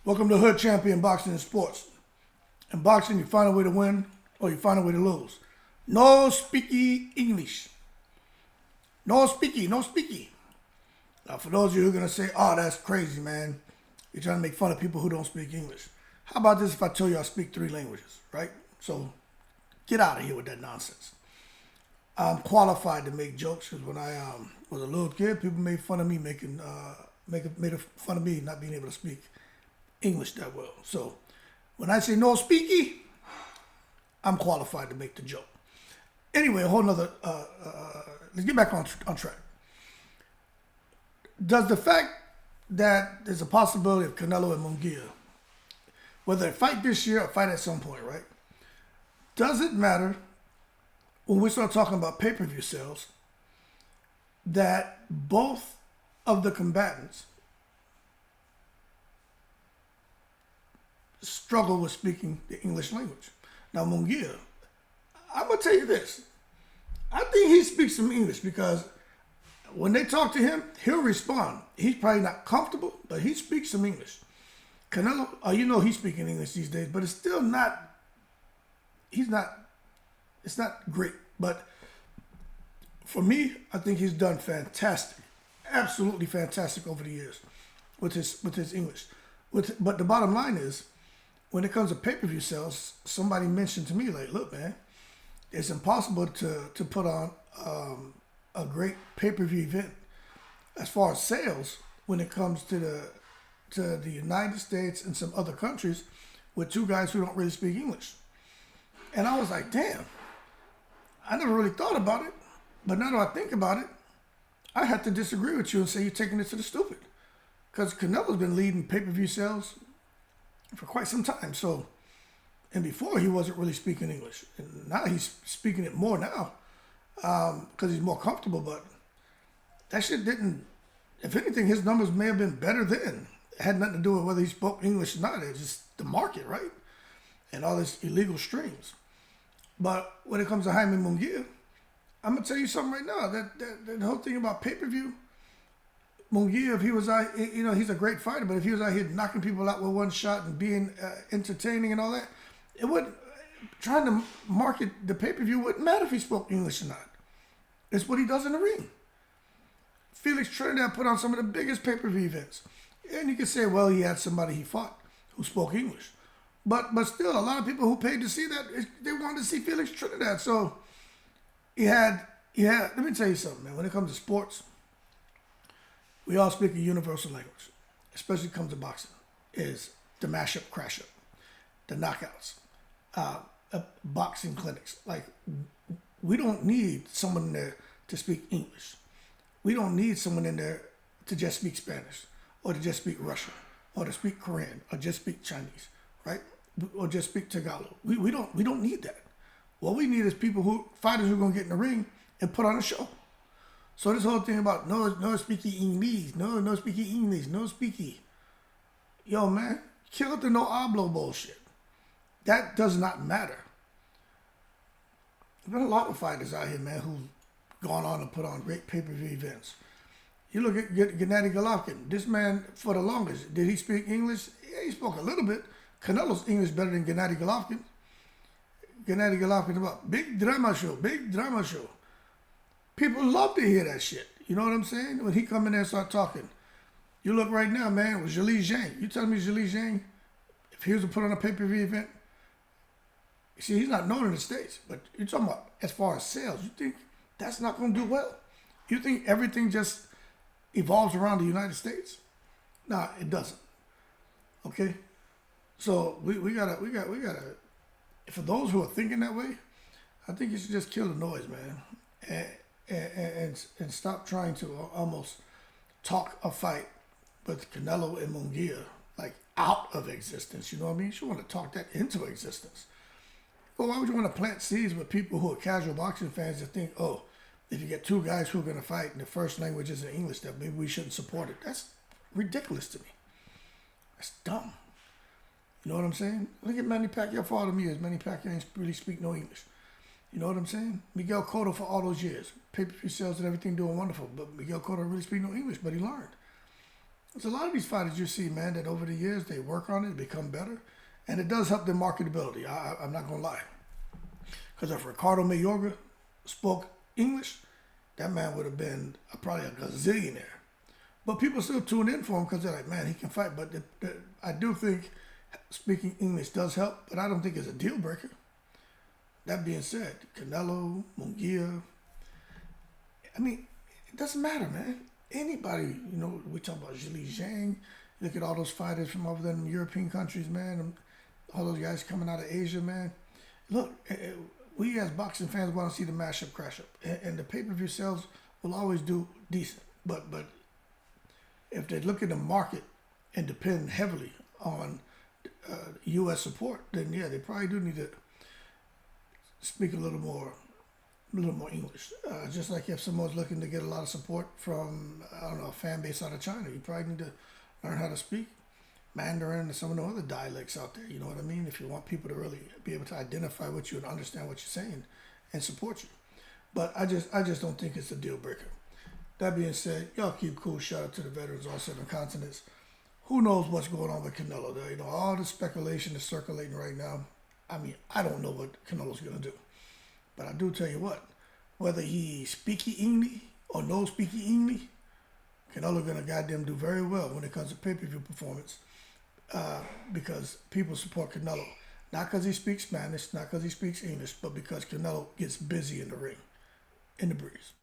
Welcome to Hood Champion Boxing and Sports. In boxing, you find a way to win or you find a way to lose. No speaky English. No speaky. Now, for those of you who are going to say, oh, that's crazy, man. You're trying to make fun of people who don't speak English. How about this if I tell you I speak 3 languages, right? So get out of here with that nonsense. I'm qualified to make jokes because when I was a little kid, people made fun of me made fun of me not being able to speak English that well. So when I say no speaky, I'm qualified to make the joke. Anyway, a whole nother, let's get back on track. Does the fact that there's a possibility of Canelo and Munguia, whether they fight this year or fight at some point, right? Does it matter when we start talking about pay-per-view sales that both of the combatants struggle with speaking the English language? Now, Munguia, I'm going to tell you this. I think he speaks some English because when they talk to him, he'll respond. He's probably not comfortable, but he speaks some English. Canelo, he's speaking English these days, but it's still not, it's not great. But for me, I think he's done fantastic, absolutely fantastic over the years with his English. But the bottom line is, when it comes to pay-per-view sales, somebody mentioned to me, like, look, man, it's impossible to put on a great pay-per-view event as far as sales when it comes to the United States and some other countries with 2 guys who don't really speak English. And I was like, damn, I never really thought about it. But now that I think about it, I have to disagree with you and say you're taking it to the stupid. Because Canelo's been leading pay-per-view sales for quite some time. So, and before he wasn't really speaking English. And now he's speaking it more now because he's more comfortable. But that shit didn't, if anything, his numbers may have been better then. It had nothing to do with whether he spoke English or not. It's just the market, right? And all this illegal streams. But when it comes to Jaime Munguia, I'm going to tell you something right now. That whole thing about pay-per-view, Munguia, if he was out, he's a great fighter, but if he was out here knocking people out with one shot and being entertaining and all that, trying to market the pay-per-view wouldn't matter if he spoke English or not. It's what he does in the ring. Felix Trinidad put on some of the biggest pay-per-view events. And you can say, well, he had somebody he fought who spoke English. But still, a lot of people who paid to see that, they wanted to see Felix Trinidad. So he had, let me tell you something, man. When it comes to sports, we all speak a universal language, especially when it comes to boxing, is the mash-up, crash-up, the knockouts, boxing clinics. Like, we don't need someone in there to speak English. We don't need someone in there to just speak Spanish or to just speak Russian or to speak Korean or just speak Chinese, right? Or just speak Tagalog. We don't need that. What we need is fighters who are going to get in the ring and put on a show. So this whole thing about no speaky English, no speaky English, no speaky. Yo, man, kill the no hablo bullshit. That does not matter. There's been a lot of fighters out here, man, who've gone on to put on great pay-per-view events. You look at Gennady Golovkin. This man, for the longest, did he speak English? Yeah, he spoke a little bit. Canelo's English better than Gennady Golovkin. Gennady Golovkin about big drama show. People love to hear that shit. You know what I'm saying? When he come in there and start talking. You look right now, man, with Zhilei Zhang. You telling me Zhilei Zhang, if he was to put on a pay-per-view event, see, he's not known in the States, but you're talking about as far as sales, you think that's not going to do well? You think everything just evolves around the United States? Nah, it doesn't. Okay? So we gotta, for those who are thinking that way, I think you should just kill the noise, man. And stop trying to almost talk a fight with Canelo and Munguia like out of existence. You know what I mean? You should want to talk that into existence. Well, why would you want to plant seeds with people who are casual boxing fans that think, oh, if you get 2 guys who are going to fight and the first language isn't English, that maybe we shouldn't support it? That's ridiculous to me. That's dumb. You know what I'm saying? Look at Manny Pacquiao for all the years. Manny Pacquiao ain't really speak no English. You know what I'm saying? Miguel Cotto for all those years. Pay-per-view sales and everything doing wonderful. But Miguel Cotto really speak no English, but he learned. There's a lot of these fighters you see, man, that over the years they work on it, become better, and it does help their marketability. I'm not gonna lie, because if Ricardo Mayorga spoke English, that man would have been probably a gazillionaire. But people still tune in for him because they're like, man, he can fight. But I do think speaking English does help, but I don't think it's a deal breaker. That being said, Canelo, Munguia, I mean, it doesn't matter, man. Anybody, we talk about Zhili Zhang. Look at all those fighters from over there in European countries, man. All those guys coming out of Asia, man. Look, we as boxing fans want to see the mash up, crash up. And the pay-per-view sales will always do decent. But if they look at the market and depend heavily on U.S. support, then yeah, they probably do need to speak a little more English. Just like if someone's looking to get a lot of support from, I don't know, a fan base out of China, you probably need to learn how to speak Mandarin and some of the other dialects out there. You know what I mean? If you want people to really be able to identify with you and understand what you're saying and support you. But I just don't think it's a deal breaker. That being said, y'all keep cool. Shout out to the veterans, all 7 continents. Who knows what's going on with Canelo? All the speculation is circulating right now. I mean, I don't know what Canelo's going to do. But I do tell you what, whether he speaky English or no speaky English, Canelo going to goddamn do very well when it comes to pay-per-view performance because people support Canelo. Not because he speaks Spanish, not because he speaks English, but because Canelo gets busy in the ring, in the breeze.